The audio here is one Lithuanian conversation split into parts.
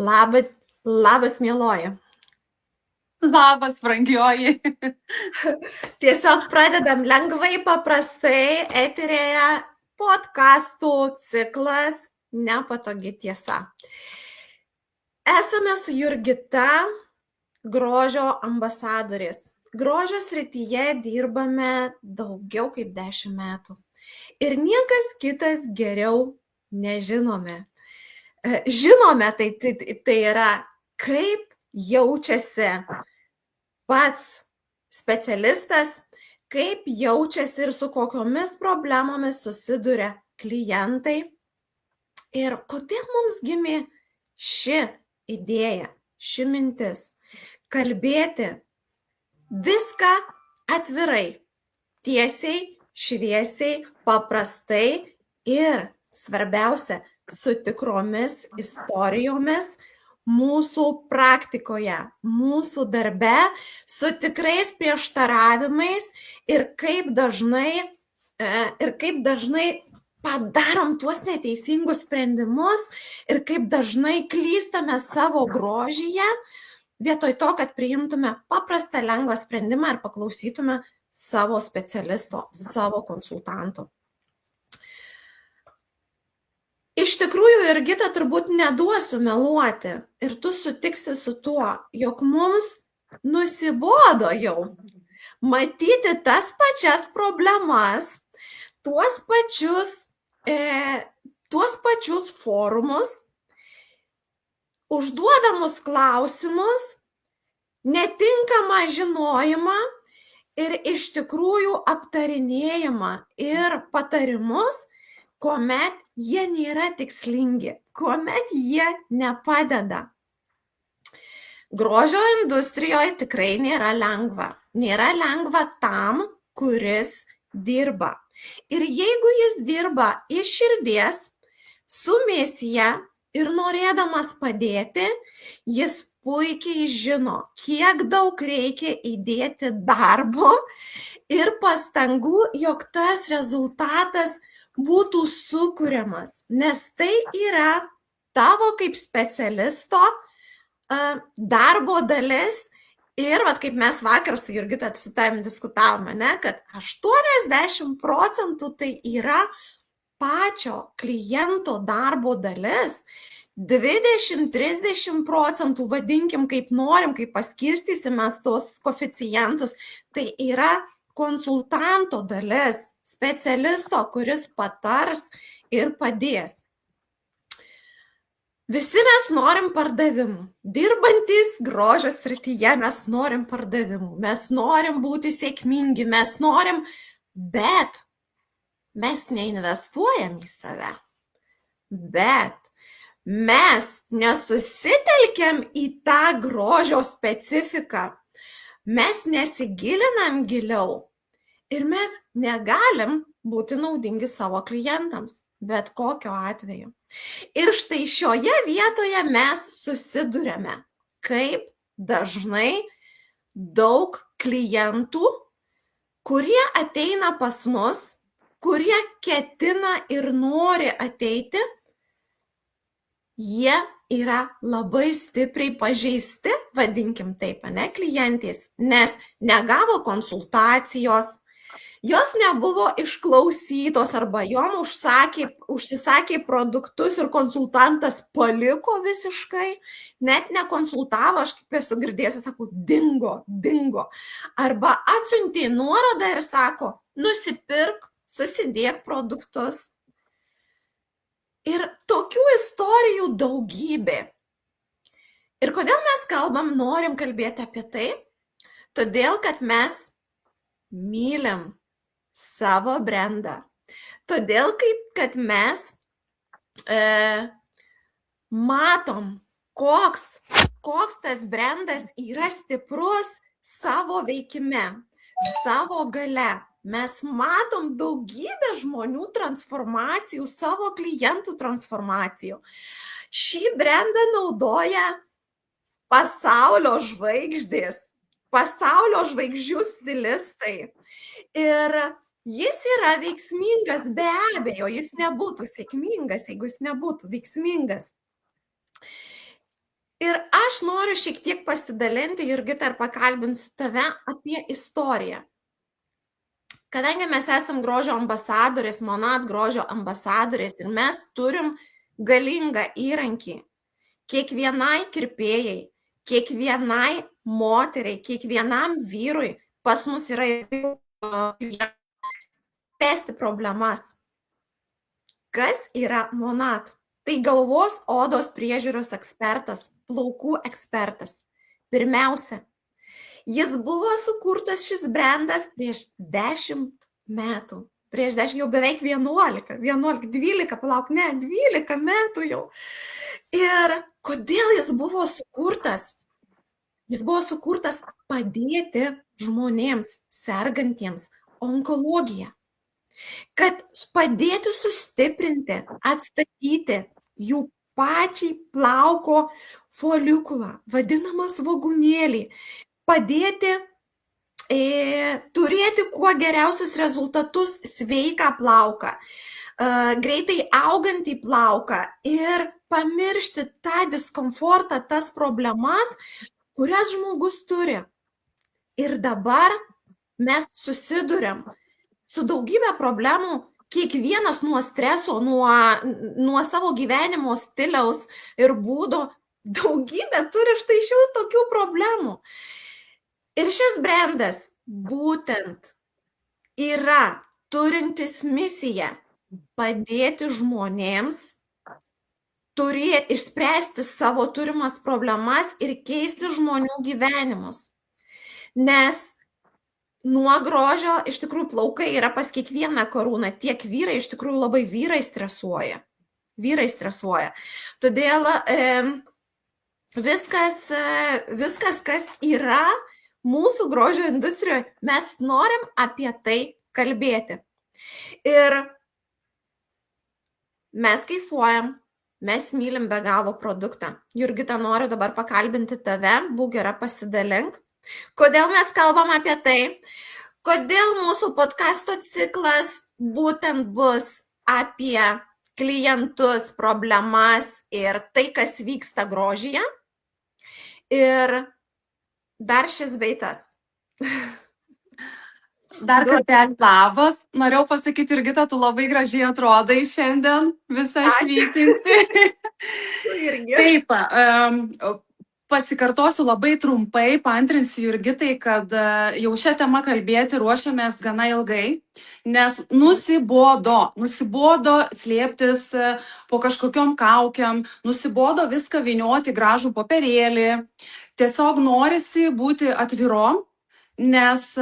Labas, mieloji. Labas, brangioji. Tiesiog pradedam lengvai, paprastai, eterėje podkastų ciklas Nepatogi tiesa. Esame su Jurgita grožio ambasadorės. Grožio srityje dirbame daugiau kaip 10 metų. Ir niekas kitas geriau nežinome. Žinome, tai yra, kaip jaučiasi pats specialistas, kaip jaučiasi ir su kokiomis problemomis susiduria klientai ir kodėl mums gimė ši idėja, ši mintis kalbėti viską atvirai, tiesiai, šviesiai, paprastai ir svarbiausia, su tikromis istorijomis mūsų praktikoje, mūsų darbe, su tikrais prieštaravimais ir kaip dažnai padarom tuos neteisingus sprendimus ir kaip dažnai klystame savo grožyje, vietoj to, kad priimtume paprastą lengvą sprendimą ir paklausytume savo specialisto, savo konsultanto. Iš tikrųjų, Jurgita, turbūt neduosiu meluoti ir tu sutiksi su tuo, jog mums nusibodo jau matyti tas pačias problemas, tuos pačius forumus, užduodamus klausimus, netinkamą žinojimą ir iš tikrųjų aptarinėjimą ir patarimus, kuomet jie nėra tikslingi, kuomet jie nepadeda. Grožio industrijoje tikrai nėra lengva. Nėra lengva tam, kuris dirba. Ir jeigu jis dirba iš širdies, su misija ir norėdamas padėti, jis puikiai žino, kiek daug reikia įdėti darbo ir pastangų, jog tas rezultatas būtų sukuriamas, nes tai yra tavo kaip specialisto darbo dalis ir kaip mes vakar su Jurgita su tavim diskutavome, kad 80% tai yra pačio kliento darbo dalis, 20-30%, vadinkim kaip norim, kaip paskirstysime tos koeficientus, tai yra konsultanto dalis, specialisto, kuris patars ir padės. Visi mes norim pardavimų. Dirbantys grožio srityje mes norim pardavimų. Mes norim būti sėkmingi, mes norim, bet mes neinvestuojam į save. Bet mes nesusitelkiam į tą grožio specifiką. Mes nesigilinam giliau ir mes negalim būti naudingi savo klientams, bet kokiu atveju. Ir štai šioje vietoje mes susiduriame, kaip dažnai daug klientų, kurie ateina pas mus, kurie ketina ir nori ateiti, jie yra labai stipriai pažeisti, vadinkim taip, klientės, nes negavo konsultacijos, jos nebuvo išklausytos arba jom užsisakė produktus ir konsultantas paliko visiškai, net nekonsultavo, aš kaip esu girdėjusi, sako, dingo. Arba atsiuntė nuorodą ir sako, nusipirk, susidėk produktus. Ir tokių istorijų daugybė. Ir kodėl mes norim kalbėti apie tai? Todėl, kad mes mylim savo brandą. Todėl, kad mes matom, koks tas brandas yra stiprus savo veikime, savo gale. Mes matom daugybę žmonių transformacijų, savo klientų transformacijų. Šį brandą naudoja pasaulio žvaigždės, pasaulio žvaigždžių stilistai. Ir jis yra veiksmingas, be abejo, jis nebūtų sėkmingas, jeigu jis nebūtų veiksmingas. Ir aš noriu šiek tiek pasidalinti, Jurgita, ir pakalbinsiu tave apie istoriją. Kadangi mes esam grožio ambasadorės, Monat grožio ambasadorės ir mes turim galingą įrankį kiekvienai kirpėjai, kiekvienai moteriai, kiekvienam vyrui pas mus yra spręsti problemas. Kas yra Monat? Tai galvos odos priežiūros ekspertas, plaukų ekspertas. Pirmiausia, jis buvo sukurtas šis brandas prieš 10 metų. Prieš 10, jau beveik 11, 12 metų jau. Ir kodėl jis buvo sukurtas? Jis buvo sukurtas padėti žmonėms sergantiems onkologiją. Kad padėti sustiprinti, atstatyti jų pačiai plauko folikulą, vadinamą svogūnėlį, padėti turėti kuo geriausius rezultatus, sveiką plauką, greitai augantį plauką ir pamiršti tą diskomfortą, tas problemas, kurias žmogus turi. Ir dabar mes susiduriam su daugybė problemų, kiekvienas nuo streso, nuo savo gyvenimo stiliaus ir būdo, daugybė turi štai šių tokių problemų. Ir šis brandas būtent yra turintis misiją padėti žmonėms išspręsti savo turimas problemas ir keisti žmonių gyvenimus. Nes nuo grožio iš tikrųjų plaukai yra pas kiekvieną karūną, tiek vyrai, iš tikrųjų labai vyrai stresuoja. Todėl viskas, kas yra mūsų grožio industrijoje, mes norim apie tai kalbėti. Ir mes kaifuojam, mes mylim be galo produktą. Jurgita, noriu dabar pakalbinti tave, būk gera, pasidalink. Kodėl mes kalbam apie tai? Kodėl mūsų podcasto ciklas būtent bus apie klientus, problemas ir tai, kas vyksta grožyje? Ir dar šis beitas. Dar kartelį labas. Norėjau pasakyti, Jurgita, tu labai gražiai atrodai šiandien, visą švytinti. Taip, pasikartosiu labai trumpai, paantrinsiu Jurgitai, kad jau šią temą kalbėti ruošiamės gana ilgai, nes nusibodo slėptis po kažkokiom kaukiam, nusibodo viską vynioti gražų popierėlį, tiesiog norisi būti atvirom, nes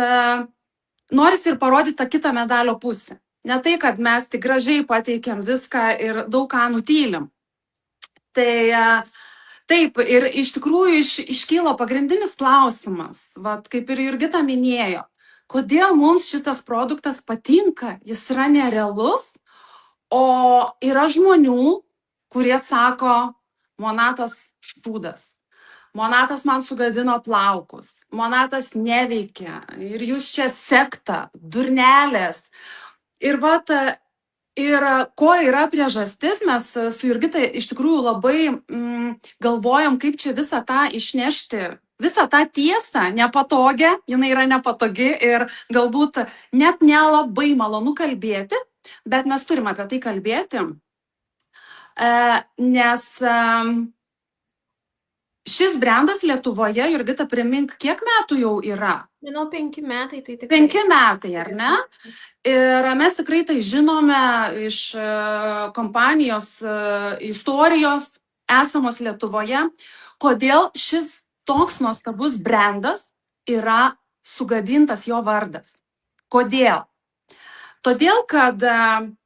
norisi ir parodyti tą kitą medalio pusę. Ne tai, kad mes tik gražiai pateikiam viską ir daug ką nutylim. Tai taip, ir iš tikrųjų iškyla pagrindinis klausimas, kaip ir Jurgita minėjo, kodėl mums šitas produktas patinka, jis yra nerealus, o yra žmonių, kurie sako, Monatas šūdas, Monatas man sugadino plaukus, Monatas neveikia ir jūs čia sekta, durnelės. Ir ko yra priežastis, mes su Jurgita iš tikrųjų labai galvojam, kaip čia visą tą išnešti, visą tą tiesą nepatogią, jinai yra nepatogi ir galbūt net nelabai malonu kalbėti, bet mes turim apie tai kalbėti, nes šis brandas Lietuvoje, Jurgita, primink, kiek metų jau yra? Manau, 5 metai, tai tikrai. 5 metai, ar ne? Ir mes tikrai tai žinome iš kompanijos istorijos esamos Lietuvoje, kodėl šis toks nuostabus brandas yra sugadintas jo vardas. Kodėl? Todėl, kad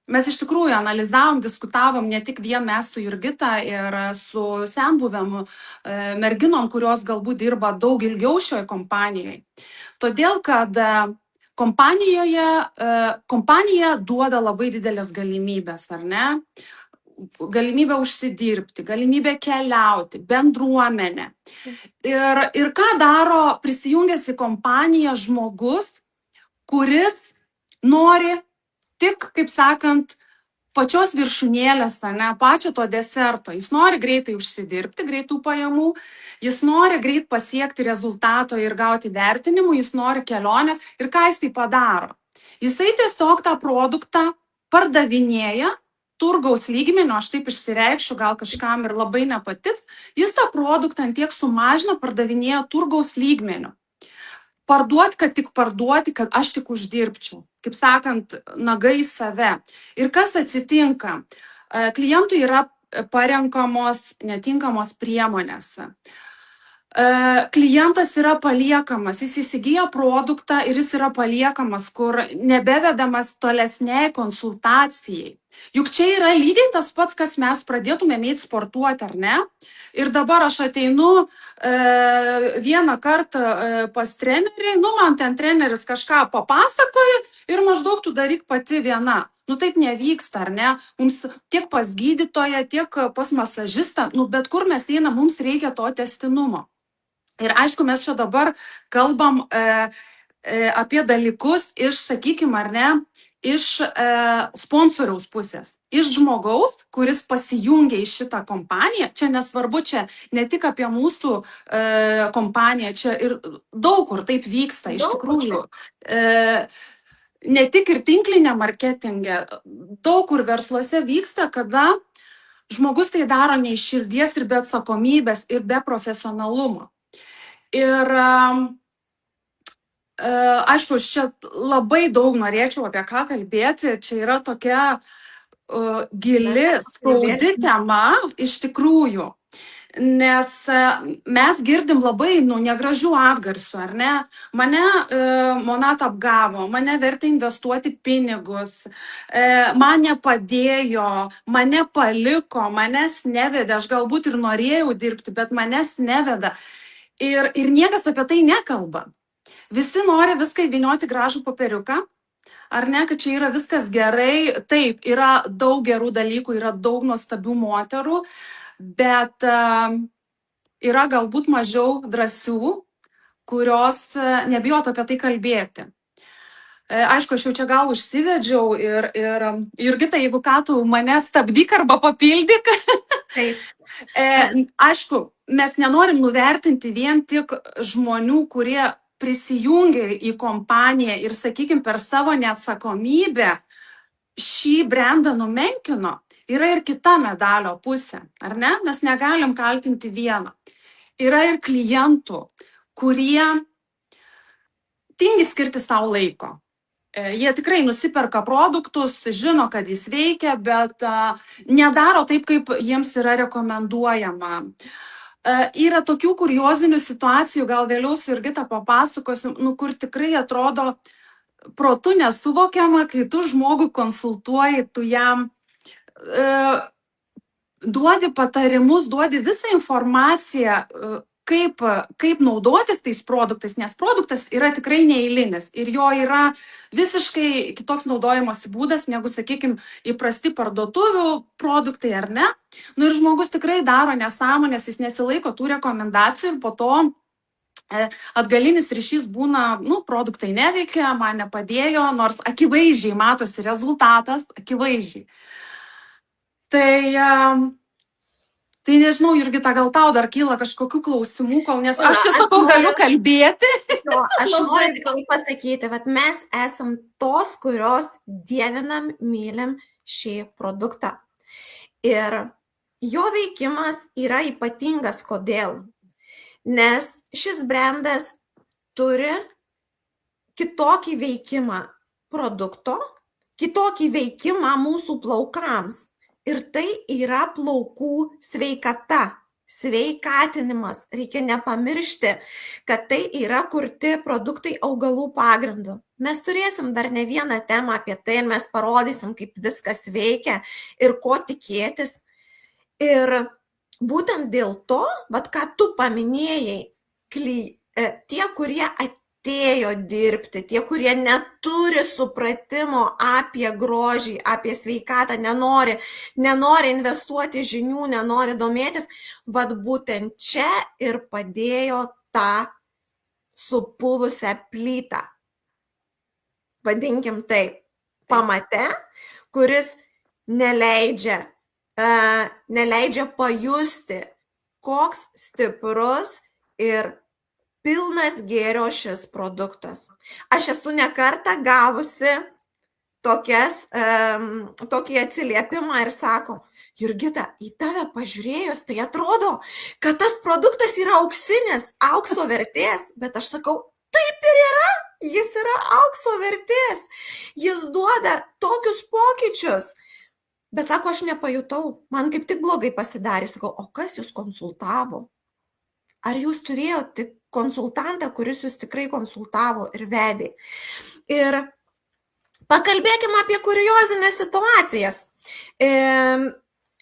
mes iš tikrųjų analizavom, diskutavom ne tik vien mes su Jurgita ir su senbuviam merginom, kurios galbūt dirba daug ilgiau šioje kompanijoje. Todėl, kad kompanija duoda labai didelės galimybės, ar ne? Galimybę užsidirbti, galimybę keliauti, bendruomenę. Ir ką daro prisijungęs į kompaniją žmogus, kuris nori tik, kaip sakant, pačios viršūnėlės, ne, pačio to deserto. Jis nori greitai užsidirbti, greitų pajamų, jis nori greit pasiekti rezultato ir gauti vertinimų, jis nori kelionės. Ir ką jis tai padaro? Jisai tiesiog tą produktą pardavinėja turgaus lygmenio, aš taip išsireikščiau, gal kažkam ir labai nepatiks, jis tą produktą ant tiek sumažina, pardavinėja turgaus lygmenio. Parduoti, kad tik parduoti, kad aš tik uždirbčiau. Kaip sakant, nagai į save. Ir kas atsitinka? Klientui yra parenkamos netinkamos priemonės. Klientas yra paliekamas, jis įsigyja produktą ir jis yra paliekamas, kur nebevedamas tolesniai konsultacijai. Juk čia yra lygiai tas pats, kas mes pradėtume eiti sportuoti, ar ne? Ir dabar aš ateinu vieną kartą pas trenerį, man ten treneris kažką papasakoja ir maždaug tu daryk pati viena. Taip nevyksta, ar ne? Mums tiek pas gydytoją, tiek pas masažistą, bet kur mes einam, mums reikia to tęstinumo. Ir aišku, mes čia dabar kalbam apie dalykus iš, sakykime, ar ne, iš sponsoriaus pusės, iš žmogaus, kuris pasijungia į šitą kompaniją. Čia nesvarbu, čia ne tik apie mūsų kompaniją, čia ir daug kur taip vyksta, iš tikrųjų. Ne tik ir tinklinė marketingė, daug kur versluose vyksta, kada žmogus tai daro ne iš širdies ir be atsakomybės ir be profesionalumo. Ir aišku, aš čia labai daug norėčiau apie ką kalbėti, čia yra tokia gili, skaudi tema iš tikrųjų, nes mes girdim labai negražių atgarsių, ar ne? Mane Monata apgavo, mane vertė investuoti pinigus, man nepadėjo, mane paliko, manęs nevedė, aš galbūt ir norėjau dirbti, bet manęs neveda. Ir niekas apie tai nekalba. Visi nori viską įvynioti gražų popieriuką, ar ne, kad čia yra viskas gerai. Taip, yra daug gerų dalykų, yra daug nuostabių moterų, bet yra galbūt mažiau drąsių, kurios nebijotų apie tai kalbėti. Aišku, aš jau čia gal užsivedžiau ir Jurgita, jeigu ką, tu mane stabdyk arba papildyk. Taip. Aišku, mes nenorim nuvertinti vien tik žmonių, kurie prisijungia į kompaniją ir, sakykime, per savo neatsakomybę šį brandą numenkino. Yra ir kita medalio pusė, ar ne? Mes negalim kaltinti vieną. Yra ir klientų, kurie tingi skirti savo laiko. Jie tikrai nusiperka produktus, žino, kad jis veikia, bet nedaro taip, kaip jiems yra rekomenduojama. Yra tokių kuriozinių situacijų, gal vėliau su Jurgita papasakosiu, kur tikrai atrodo protu nesuvokiama, kai tu žmogų konsultuoji, tu jam duodi patarimus, duodi visą informaciją, kaip naudotis tais produktais, nes produktas yra tikrai neeilinis ir jo yra visiškai kitoks naudojimosi būdas negu, sakykime, įprasti parduotuvių produktai, ar ne? Ir žmogus tikrai daro nesąmonės, jis nesilaiko tų rekomendacijų ir po to atgalinis ryšys būna, produktai neveikia, man nepadėjo, nors akivaizdžiai matosi rezultatas, akivaizdžiai. Tai nežinau, Jurgita, gal tau dar kyla kažkokių klausimų, nes aš tiesiog galiu kalbėti. Aš noriu tik pasakyti, kad mes esam tos, kurios dievinam, mylim šį produktą. Ir jo veikimas yra ypatingas. Kodėl? Nes šis brandas turi kitokį veikimą produkto, kitokį veikimą mūsų plaukams. Ir tai yra plaukų sveikata, sveikatinimas. Reikia nepamiršti, kad tai yra kurti produktai augalų pagrindu. Mes turėsim dar ne vieną temą apie tai ir mes parodysim, kaip viskas veikia ir ko tikėtis. Ir būtent dėl to, ką tu paminėjai, tie, kurie atėjo dirbti, tie, kurie neturi supratimo apie grožį, apie sveikatą, nenori investuoti žinių, nenori domėtis, būtent čia ir padėjo tą supuvusią plytą. Vadinkim taip, pamate, kuris neleidžia pajusti, koks stiprus ir pilnas gėrio šis produktas. Aš esu ne kartą gavusi tokį atsiliepimą ir sako, Jurgita, į tave pažiūrėjus, tai atrodo, kad tas produktas yra auksinis, aukso vertės, bet aš sakau, taip ir yra, jis yra aukso vertės, jis duoda tokius pokyčius, bet sako, aš nepajutau, man kaip tik blogai pasidarė, sakau, o kas jūs konsultavo? Ar jūs turėjote konsultantą, kuris jūs tikrai konsultavo ir vedė? Ir pakalbėkime apie kuriozinės situacijas.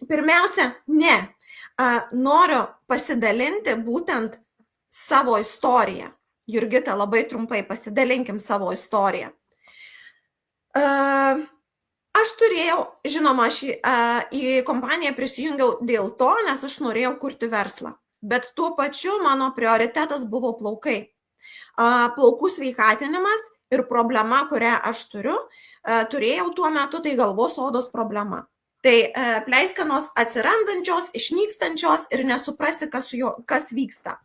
Pirmiausia, noriu pasidalinti būtent savo istoriją. Jurgita, labai trumpai pasidalinkim savo istoriją. Aš turėjau, žinoma, aš į kompaniją prisijungiau dėl to, nes aš norėjau kurti verslą. Bet tuo pačiu mano prioritetas buvo plaukai. Plaukų sveikatinimas ir problema, kurią aš turėjau tuo metu, tai galvos odos problema. Tai pleiskanos atsirandančios, išnykstančios ir nesuprasi, kas vyksta.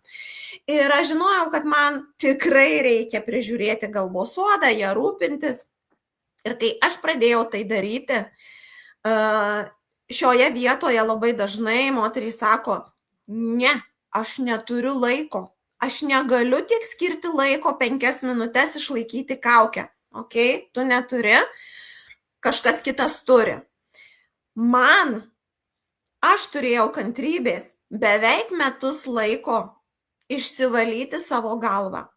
Ir aš žinojau, kad man tikrai reikia prižiūrėti galvos odą, ją rūpintis. Ir kai aš pradėjau tai daryti, šioje vietoje labai dažnai moterys sako, ne, aš neturiu laiko. Aš negaliu tiek skirti laiko 5 minutės išlaikyti kaukę. Ok, tu neturi, kažkas kitas turi. Aš turėjau kantrybės beveik metus laiko išsivalyti savo galvą.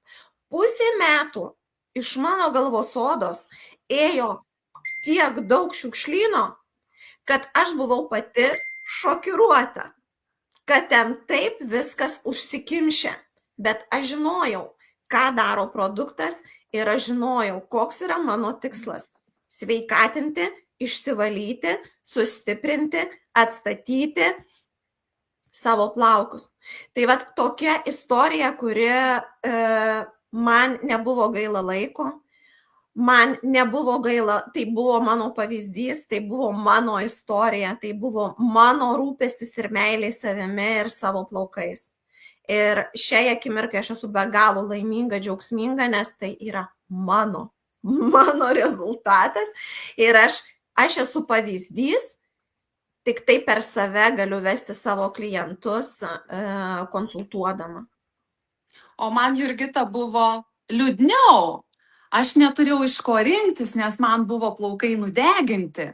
Pusė metų iš mano galvos odos ėjo tiek daug šiukšlyno, kad aš buvau pati šokiruota, kad ten taip viskas užsikimšė. Bet aš žinojau, ką daro produktas ir aš žinojau, koks yra mano tikslas. Sveikatinti, išsivalyti, sustiprinti, atstatyti savo plaukus. Tai vat tokia istorija, kuri man nebuvo gaila laiko, man nebuvo gaila, tai buvo mano pavyzdys, tai buvo mano istorija, tai buvo mano rūpestis ir meilė savimi ir savo plaukais. Ir šiai akimirkai aš esu be galo laiminga, džiaugsminga, nes tai yra mano rezultatas ir aš esu pavyzdys, tik tai per save galiu vesti savo klientus konsultuodama. O man, Jurgita, buvo liūdniau. Aš neturėjau iš ko rinktis, nes man buvo plaukai nudeginti.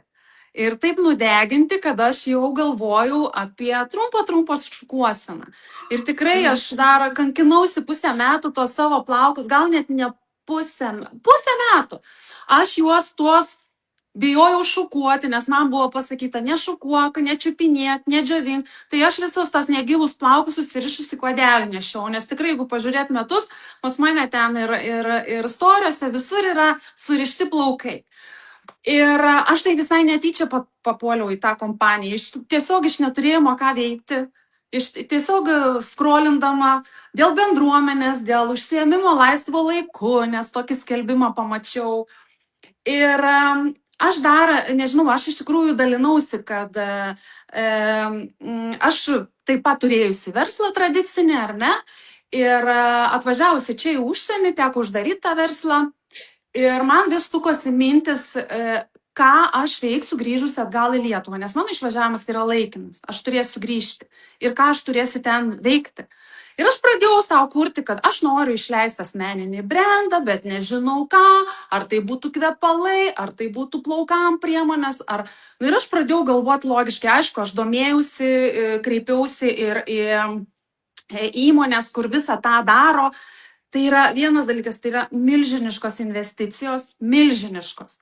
Ir taip nudeginti, kad aš jau galvojau apie trumpą šukuoseną. Ir tikrai aš dar kankinausi 1,5 metų tos savo plaukus, gal net ne pusę metų. Aš juos bijojau šukuoti, nes man buvo pasakyta, nešukuok, nečiupinėk, nedžiavink. Tai aš visus tos negyvus plaukus susirišusi kodelį nešiau, nes tikrai, jeigu pažiūrėt metus, pas mane ten ir storiuose visur yra surišti plaukai. Ir aš tai visai netyčia papuoliau į tą kompaniją, tiesiog iš neturėjimo ką veikti, tiesiog scrollindama dėl bendruomenės, dėl užsiėmimo laisvo laiku, nes tokį skelbimą pamačiau. Ir aš dar, nežinau, aš iš tikrųjų dalinausi, kad aš taip pat turėjusi verslą tradicinį, ar ne, ir atvažiavusi čia į užsienį, teko uždaryti tą verslą. Ir man vis sukosi mintis, ką aš veiksiu grįžusi atgal į Lietuvą, nes mano išvažiavimas yra laikinas, aš turėsiu grįžti ir ką aš turėsiu ten veikti. Ir aš pradėjau savo kurti, kad aš noriu išleisti asmeninį brandą, bet nežinau ką, ar tai būtų kvepalai, ar tai būtų plaukam priemonės. Ir aš pradėjau galvoti logiškai, aišku, aš domėjausi, kreipiausi ir į įmonės, kur visą tą daro. Tai yra vienas dalykas, tai yra milžiniškos investicijos, milžiniškos.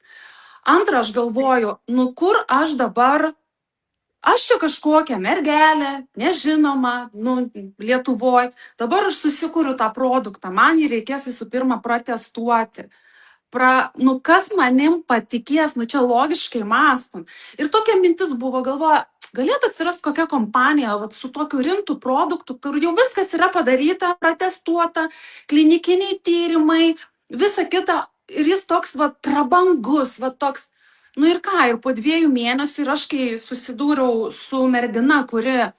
Antra, aš galvoju, kur aš dabar, aš čia kažkokia mergelė, nežinoma, Lietuvoje, dabar aš susikuriu tą produktą, man jį reikės visų pirma pratestuoti. Kas manim patikės, čia logiškai mąstam. Ir tokia mintis buvo, galvoju, galėtų atsirasti kokia kompanija su tokiu rimtu produktu, kur jau viskas yra padaryta, pratestuota, klinikiniai tyrimai, visa kita. Ir jis toks prabangus, toks, Nu ir ką, ir po 2 mėnesių ir aš kai susidūriau su mergina, kuri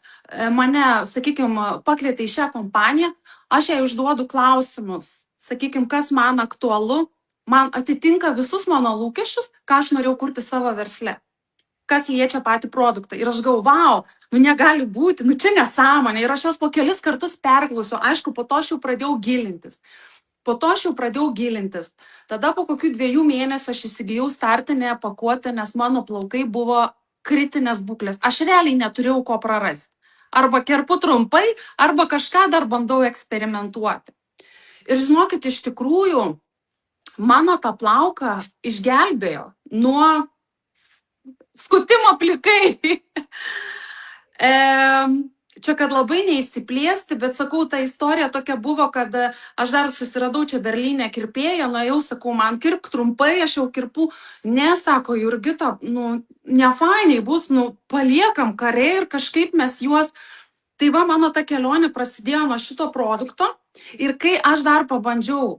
mane, sakykime, pakvietė į šią kompaniją, aš jai užduodu klausimus, sakykime, kas man aktualu, man atitinka visus mano lūkesčius, ką aš norėjau kurti savo versle, kas liečia patį produktą. Ir aš galvoju, wow, nu negali būti, nu čia nesąmonė. Ir aš jos po kelis kartus perklausiu, aišku, po to aš jau pradėjau gilintis. Tada po kokių 2 mėnesių aš įsigijau startinę pakuotę, nes mano plaukai buvo kritinės būklės. Aš realiai neturėjau ko prarasti. Arba kerpu trumpai, arba kažką dar bandau eksperimentuoti. Ir žinokit, iš tikrųjų, mano tą plauką išgelbėjo nuo skutimo plikai. Čia, kad labai neįsiplėsti, bet sakau, ta istorija tokia buvo, kad aš dar susiradau čia Berlyne kirpėją, nuėjau, sakau, man kirpk trumpai, aš jau kirpu. Ne, sako Jurgita, nu, nefainiai bus, nu, paliekam kare ir kažkaip mes juos. Tai va, mano ta kelionė prasidėjo nuo šito produkto ir kai aš dar pabandžiau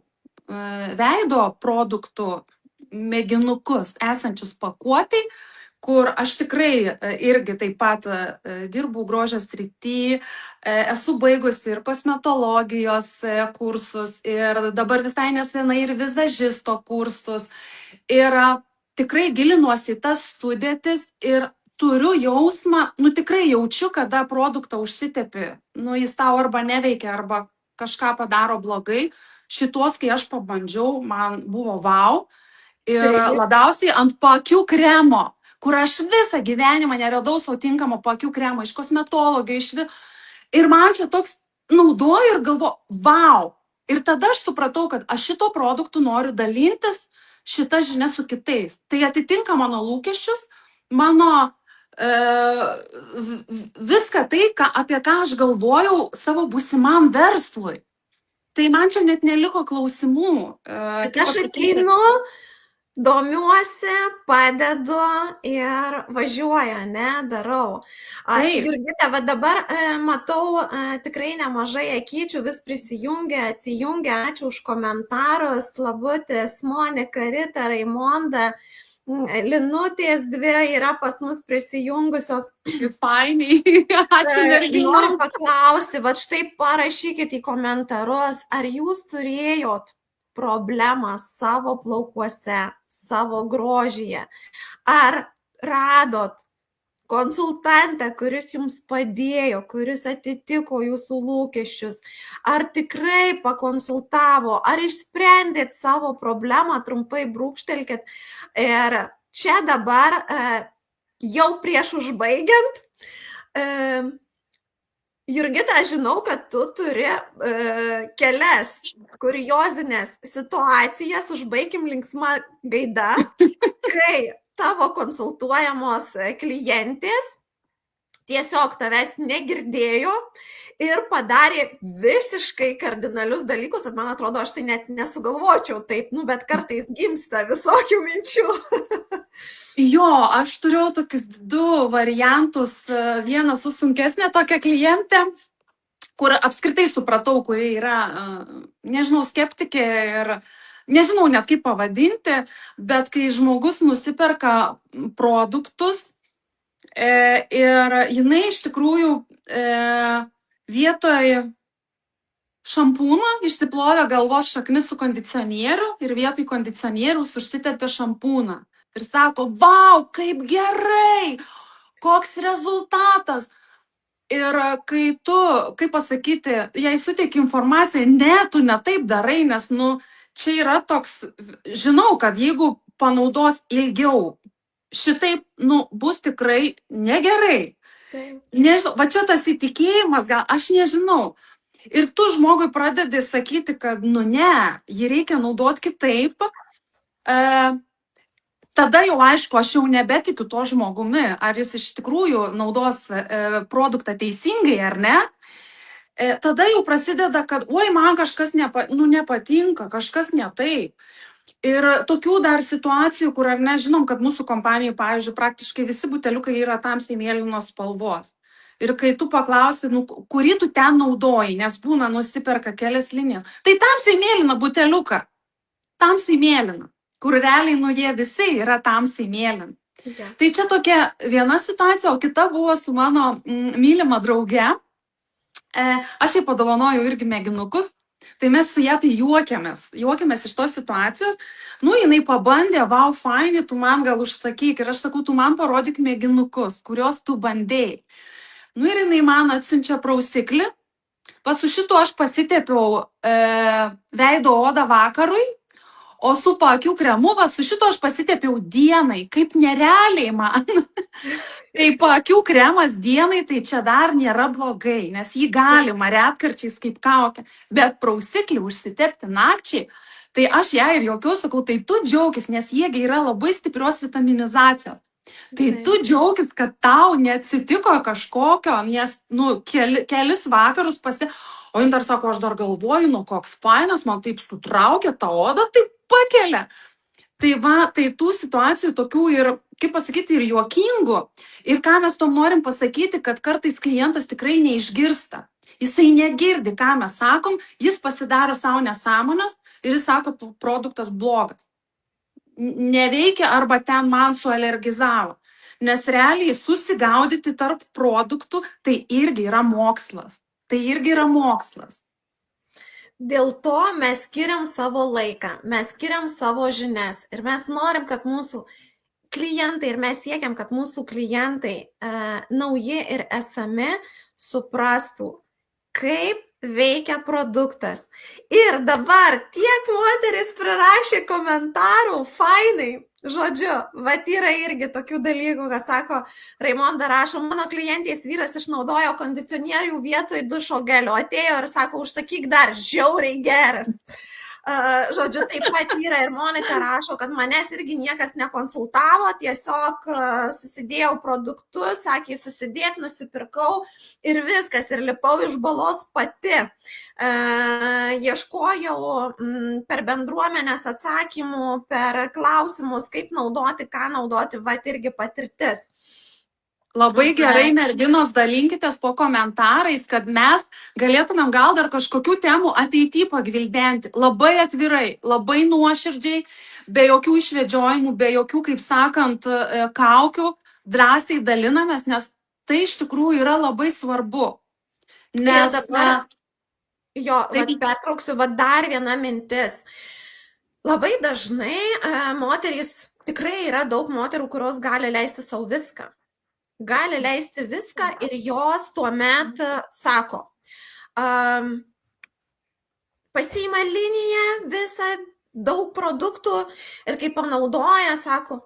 veido produktų mėginukus esančius pakuotai, kur aš tikrai irgi taip pat dirbu grožio srity, esu baigusi ir kosmetologijos kursus, ir dabar visai nesenai ir vizažisto kursus. Ir tikrai gilinuosi į tas sudėtis ir turiu jausmą, nu tikrai jaučiu, kada produktą užsitepi, nu jis tau arba neveikia, arba kažką padaro blogai. Šituos, kai aš pabandžiau, man buvo wow. Ir labiausiai ant paakių kremo, kur aš visą gyvenimą neradau savo tinkamo paakių kremo iš kosmetologijų, ir man čia toks naudoju ir galvoju, wow. Ir tada aš supratau, kad aš šito produktu noriu dalintis šitą žinią su kitais. Tai atitinka mano lūkesčius, mano viską tai, apie ką aš galvojau savo būsimam verslui. Tai man čia net neliko klausimų. Aš ateinu, domiuosi, padedu ir važiuoju, ne, darau. Jurgita, va dabar matau tikrai nemažai akyčių, vis prisijungia, atsijungia, ačiū už komentarus, Labutis, Monika, Rita, Raimonda, Linutės 2 yra pas mus prisijungusios. Fainiai, ačiū merginom. Noriu paklausti, va štai parašykit į komentarus, ar jūs turėjot problemą savo plaukuose, savo grožyje, ar radot konsultantą, kuris jums padėjo, kuris atitiko jūsų lūkesčius, ar tikrai pakonsultavo, ar išsprendėt savo problemą, trumpai brūkštelkit. Ir čia dabar, jau prieš užbaigiant, Jurgita, aš žinau, kad tu turi kelias kuriozinės situacijas, užbaigim linksma gaida, kai tavo konsultuojamos klientės tiesiog tavęs negirdėjo ir padarė visiškai kardinalius dalykus, ir man atrodo, aš tai net nesugalvočiau taip, nu, bet kartais gimsta visokių minčių. Jo, aš turėjau tokius 2 variantus. Vieną su sunkesnė tokia klientė, kur apskritai supratau, kuri yra, nežinau, skeptikė ir nežinau net kaip pavadinti, bet kai žmogus nusiperka produktus ir jinai iš tikrųjų vietoj šampūno išsiplovė galvos šaknis su kondicionieriu ir vietoj kondicionieriaus užsitepė šampūną. Ir sako, vau, kaip gerai, koks rezultatas. Ir kai tu, kaip pasakyti, jai suteiki informaciją, ne, tu ne taip darai, nes, nu, čia yra toks, žinau, kad jeigu panaudos ilgiau, šitaip, nu, bus tikrai negerai. Nežinau, va čia tas įtikėjimas, gal, aš nežinau. Ir tu žmogui pradedi sakyti, kad, nu, ne, jį reikia naudoti kitaip. Tada jau aišku, aš jau nebetikiu to žmogumi, ar jis iš tikrųjų naudos produktą teisingai ar ne. Tada jau prasideda, kad, oi, man kažkas nepatinka, kažkas ne taip. Ir tokių dar situacijų, kur ar ne, žinom, kad mūsų kompanijai, pavyzdžiui, praktiškai visi buteliukai yra tamsiai mėlynos spalvos. Ir kai tu paklausi, nu, kurį tu ten naudoji, nes būna nusiperka kelias linijas, tai tamsiai mėlyna buteliuką, tamsiai mėlyna. kur realiai, nu, jie visi yra tamsiai mėlyni. Ja. Tai čia tokia viena situacija, o kita buvo su mano mylima drauge. Aš jai padovanojau irgi mėginukus, tai mes su ją tai juokiamės iš tos situacijos. Nu, jinai pabandė, wow, fainai, tu man gal užsakyk, ir aš sakau, tu man parodyk mėginukus, kuriuos tu bandėjai. Nu, ir jinai man atsiunčia prausiklį, su šitu aš pasitepiau veido odą vakarui, o su paakių kremu, su šito aš pasitepiau dienai, kaip nerealiai man. Tai paakių kremas dienai, tai čia dar nėra blogai, nes jį galima retkarčiais kaip kaukę, bet prausiklį užsitepti nakčiai, tai aš ją ir jokiau sakau, tai tu džiaugis, nes jiegi yra labai stiprios vitaminizacijos. Tai tu džiaugis, kad tau neatsitiko kažkokio, nes, nu, kelis vakarus o jin dar sako, aš dar galvoju, nu, koks fainas, man taip sutraukia tą odą, taip pakelia. Tai va, tai tų situacijų tokių ir, kaip pasakyti, ir juokingų. Ir ką mes tom norim pasakyti, kad kartais klientas tikrai neišgirsta. Jisai negirdi, ką mes sakom, jis pasidaro savo nesąmonės ir jis sako, produktas blogas. Neveikia arba ten man sualergizavo. Nes realiai susigaudyti tarp produktų, tai irgi yra mokslas. Tai irgi yra mokslas. Dėl to mes skiriam savo laiką, mes skiriam savo žinias ir mes norim, kad mūsų klientai, ir mes siekiam, kad mūsų klientai nauji ir esami suprastų, kaip veikia produktas. Ir dabar tiek moteris prirašė komentarų, fainai. Žodžiu, vat yra irgi tokių dalykų, kad sako, Raimonda rašo, mano klientės vyras išnaudojo kondicionierių vietoj dušo gelio, atėjo ir sako, užsakyk dar, žiauriai geras. Žodžiu, taip pat yra ir Monika rašo, kad manęs irgi niekas nekonsultavo, tiesiog susidėjau produktus, sakė, susidėt, nusipirkau ir viskas, ir lipau iš balos pati. Ieškojau per bendruomenės atsakymų, per klausimus, kaip naudoti, ką naudoti, va irgi patirtis. Labai gerai, merginos, dalinkitės po komentarais, kad mes galėtumėm gal dar kažkokių temų ateityje pagvildenti. Labai atvirai, labai nuoširdžiai, be jokių išvedžiojimų, be jokių, kaip sakant, kaukių, drąsiai dalinamės, nes tai iš tikrųjų yra labai svarbu. Nes dabar, pertrauksiu, dar viena mintis. Labai dažnai moterys, tikrai yra daug moterų, kurios gali leisti savo viską. Gali leisti viską ir jos tuomet sako, pasiima liniją visą, daug produktų ir kai panaudoja, sako,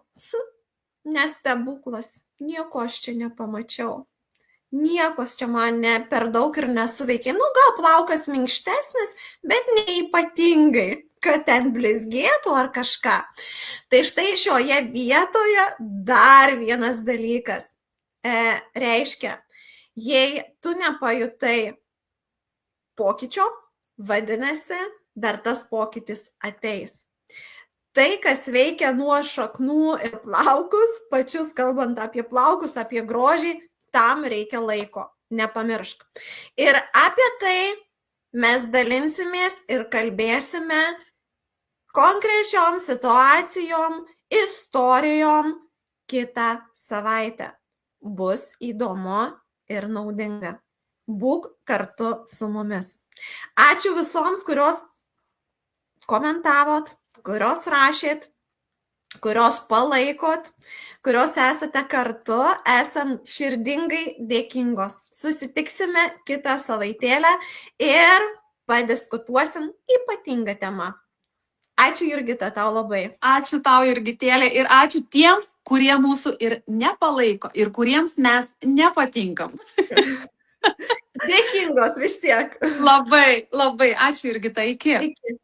nestebuklas, nieko aš čia nepamačiau, nieko čia man ne per daug ir nesuveikė, nu gal plaukas minkštesnis, bet neypatingai, kad ten blizgėtų ar kažką. Tai štai šioje vietoje dar vienas dalykas. Reiškia, jei tu nepajutai pokyčio, vadinasi, dar tas pokytis ateis. Tai, kas veikia nuo šaknų ir plaukus, pačius kalbant apie plaukus, apie grožį, tam reikia laiko, nepamiršk. Ir apie tai mes dalinsimės ir kalbėsime konkrečiom situacijom, istorijom kitą savaitę. Bus įdomu ir naudinga. Būk kartu su mumis. Ačiū visoms, kurios komentavot, kurios rašėt, kurios palaikot, kurios esate kartu, esam širdingai dėkingos. Susitiksime kitą savaitėlę ir padiskutuosim ypatingą temą. Ačiū, Jurgita, tau labai. Ačiū tau, Jurgitėlė, ir ačiū tiems, kurie mūsų ir nepalaiko, ir kuriems mes nepatinkam. Dėkingos vis tiek. Labai, labai. Ačiū, Jurgita, iki. Iki.